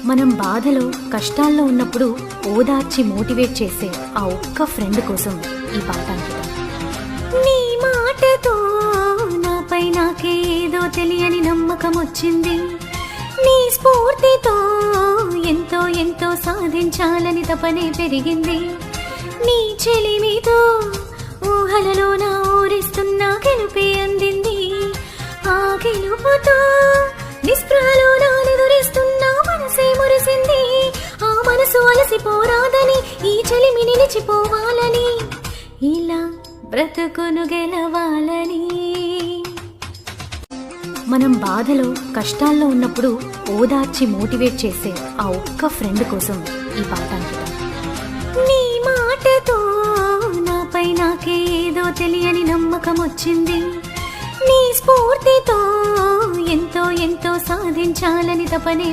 మనం బాధలో కష్టాల్లో ఉన్నప్పుడు ఓదార్చి మోటివేట్ చేసే ఆ ఒక్క ఫ్రెండ్ కోసం ఈ పాట అంకితం. నీ మాటతో నాపై నాకే ఏదో తెలియని నమ్మకం వచ్చింది, నీ స్ఫూర్తితో ఎంతో ఎంతో సాధించాలని తపనే పెరిగింది, నీ చెలిమితో ఊహలలో నా ఊరిస్తున్న గెలుపే అందింది, ఆ గెలుపుతో నిస్పృహలో నానెదురిస్తున్నా మనసే మురిసింది, ఆ మనసు అలసిపోరాదని ఈ చెలిమి నిలిచిపోవాలని ఇలా బ్రతుకును గెలవాలని. మనం బాధలో కష్టాల్లో ఉన్నప్పుడు ఓదార్చి మోటివేట్ చేసే ఆ ఒక్క ఫ్రెండ్ కోసం ఈ పాట అంకితం. నీ మాటతో నాపై నాకే ఏదో తెలియని నమ్మకం వచ్చింది, నీ స్ఫూర్తితో ఎంతో ఎంతో సాధించాలని తపనే